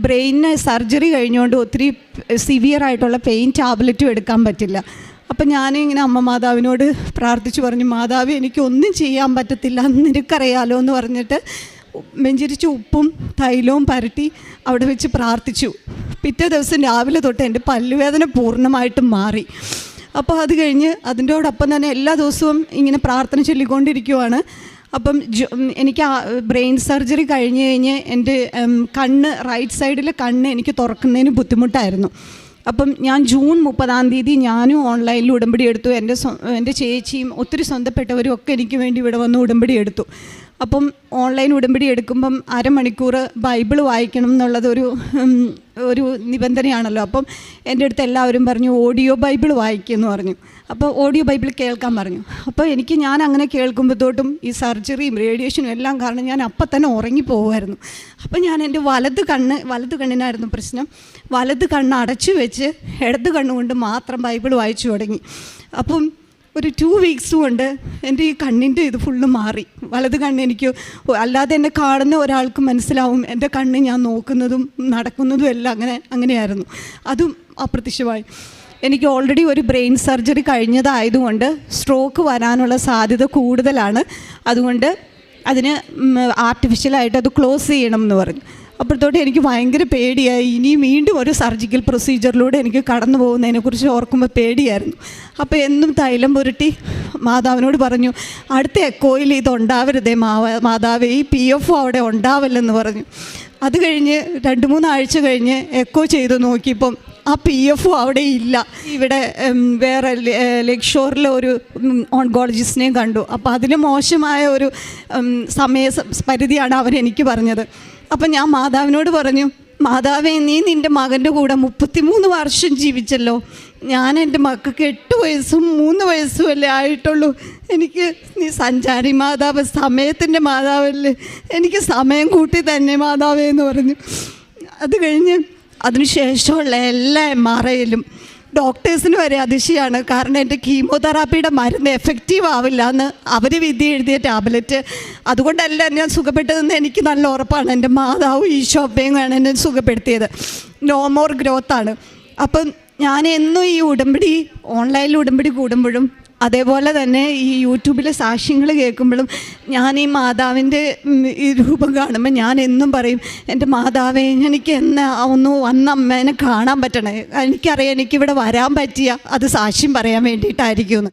ബ്രെയിനിന് surgery കഴിഞ്ഞുകൊണ്ട് ഒത്തിരി severe ആയിട്ടുള്ള pain ടാബ്ലറ്റും എടുക്കാൻ പറ്റില്ല. അപ്പം ഞാനിങ്ങനെ അമ്മ മാതാവിനോട് പ്രാർത്ഥിച്ചു പറഞ്ഞു, മാതാവ് എനിക്കൊന്നും ചെയ്യാൻ പറ്റത്തില്ല, നിനക്കറിയാലോ എന്ന് പറഞ്ഞിട്ട് നെഞ്ചിരിച്ച് ഉപ്പും തൈലവും പരട്ടി അവിടെ വെച്ച് പ്രാർത്ഥിച്ചു. പിറ്റേ ദിവസം രാവിലെ തൊട്ട് എൻ്റെ പല്ലുവേദന പൂർണ്ണമായിട്ടും മാറി. അപ്പോൾ അത് കഴിഞ്ഞ് അതിൻ്റോടൊപ്പം തന്നെ എല്ലാ ദിവസവും ഇങ്ങനെ പ്രാർത്ഥന ചൊല്ലിക്കൊണ്ടിരിക്കുവാണ്. അപ്പം എനിക്ക് ബ്രെയിൻ സർജറി കഴിഞ്ഞ് എൻ്റെ കണ്ണ് റൈറ്റ് സൈഡിലെ കണ്ണ് എനിക്ക് തുറക്കുന്നതിന് ബുദ്ധിമുട്ടായിരുന്നു. അപ്പം ഞാൻ ജൂൺ 30 ഞാനും ഓൺലൈനിൽ ഉടമ്പടി എടുത്തു. എൻ്റെ ചേച്ചിയും ഒത്തിരി സ്വന്തപ്പെട്ടവരും ഒക്കെ എനിക്ക് വേണ്ടി ഇവിടെ വന്ന് ഉടമ്പടി എടുത്തു. അപ്പം ഓൺലൈൻ ഉടമ്പടി എടുക്കുമ്പം അരമണിക്കൂർ ബൈബിൾ വായിക്കണം എന്നുള്ളത് ഒരു നിബന്ധനയാണല്ലോ. അപ്പം എൻ്റെ അടുത്ത് എല്ലാവരും പറഞ്ഞു ഓഡിയോ ബൈബിൾ വായിക്കുമെന്ന് പറഞ്ഞു. അപ്പോൾ ഓഡിയോ ബൈബിൾ കേൾക്കാൻ പറഞ്ഞു. അപ്പോൾ ഞാൻ അങ്ങനെ കേൾക്കുമ്പോഴത്തോട്ടും ഈ സർജറിയും റേഡിയേഷനും എല്ലാം കാരണം ഞാൻ അപ്പം തന്നെ ഉറങ്ങിപ്പോകുമായിരുന്നു. അപ്പം ഞാൻ എൻ്റെ വലത് കണ്ണിനായിരുന്നു പ്രശ്നം. വലത് കണ്ണ് അടച്ചു വെച്ച് ഇടത് കണ്ണുകൊണ്ട് മാത്രം ബൈബിൾ വായിച്ചു തുടങ്ങി. അപ്പം ഒരു 2 വീക്സ് കൊണ്ട് എൻ്റെ ഈ കണ്ണിൻ്റെ ഇത് ഫുള്ള് മാറി. വലത് കണ്ണ് എനിക്ക് അല്ലാതെ എന്നെ കാണുന്ന ഒരാൾക്ക് മനസ്സിലാവും എൻ്റെ കണ്ണ് ഞാൻ നോക്കുന്നതും നടക്കുന്നതും എല്ലാം അങ്ങനെയായിരുന്നു. അതും അപ്രത്യക്ഷമായി. എനിക്ക് ഓൾറെഡി ഒരു ബ്രെയിൻ സർജറി കഴിഞ്ഞതായതുകൊണ്ട് സ്ട്രോക്ക് വരാനുള്ള സാധ്യത കൂടുതലാണ്. അതുകൊണ്ട് അതിന് ആർട്ടിഫിഷ്യലായിട്ട് അത് ക്ലോസ് ചെയ്യണം എന്ന് പറഞ്ഞു. അപ്പോഴത്തോട്ട് എനിക്ക് ഭയങ്കര പേടിയായി. ഇനി വീണ്ടും ഒരു സർജിക്കൽ പ്രൊസീജിയറിലൂടെ എനിക്ക് കടന്നു പോകുന്നതിനെക്കുറിച്ച് ഓർക്കുമ്പോൾ പേടിയായിരുന്നു. അപ്പോൾ എന്നും തൈലം പുരട്ടി മാതാവിനോട് പറഞ്ഞു, അടുത്ത എക്കോയിൽ ഇതുണ്ടാവരുതേ മാതാവേ, ഈ PF അവിടെ ഉണ്ടാവില്ലെന്ന് പറഞ്ഞു. അത് കഴിഞ്ഞ് 2-3 ആഴ്ച കഴിഞ്ഞ് എക്കോ ചെയ്ത് നോക്കിയപ്പം ആ PF അവിടെ ഇല്ല. ഇവിടെ വേറെ ലെഗ് ഷോറിലെ ഒരു ഓൺകോളജിസ്റ്റിനെയും കണ്ടു. അപ്പോൾ അതിന് മോശമായ ഒരു സമയപരിധിയാണ് അവരെനിക്ക് പറഞ്ഞത്. അപ്പം ഞാൻ മാതാവിനോട് പറഞ്ഞു, മാതാവേ, നീ നിൻ്റെ മകൻ്റെ കൂടെ 33 വർഷം ജീവിച്ചല്ലോ. ഞാൻ എൻ്റെ മക്കൾക്ക് 8 വയസ്സും 3 വയസ്സും അല്ലേ ആയിട്ടുള്ളൂ. എനിക്ക് നീ സഞ്ചാരി മാതാവ്, സമയത്തിൻ്റെ മാതാവല്ലേ, എനിക്ക് സമയം കൂട്ടി തന്നെ മാതാവേ എന്ന് പറഞ്ഞു. അത് കഴിഞ്ഞ് അതിനുശേഷമുള്ള എല്ലാ MRIയിലും ഡോക്ടേഴ്സിന് വരെ അതിശയാണ്. കാരണം എൻ്റെ കീമോതെറാപ്പിയുടെ മരുന്ന് എഫക്റ്റീവ് ആവില്ല എന്ന് അവർ വിധി എഴുതിയ ടാബ്ലറ്റ്. അതുകൊണ്ടല്ല ഞാൻ സുഖപ്പെട്ടതെന്ന് എനിക്ക് നല്ല ഉറപ്പാണ്. എൻ്റെ മാതാവും ഈശോപ്പയും എന്നെ സുഖപ്പെടുത്തിയത്. No more ഗ്രോത്താണ്. അപ്പം ഞാൻ എന്നും ഈ ഓൺലൈനിൽ ഉടമ്പടി കൂടുമ്പോഴും അതേപോലെ തന്നെ ഈ യൂട്യൂബിലെ സാക്ഷ്യങ്ങൾ കേൾക്കുമ്പോഴും ഞാൻ ഈ മാതാവിൻ്റെ ഈ രൂപം കാണുമ്പോൾ ഞാൻ എന്നും പറയും, എൻ്റെ മാതാവേ, എനിക്ക് ഒന്ന് വന്ന അമ്മേനെ കാണാൻ പറ്റണേ. എനിക്കറിയാം എനിക്കിവിടെ വരാൻ പറ്റിയ അത് സാക്ഷ്യം പറയാൻ വേണ്ടിയിട്ടായിരിക്കുമെന്ന്.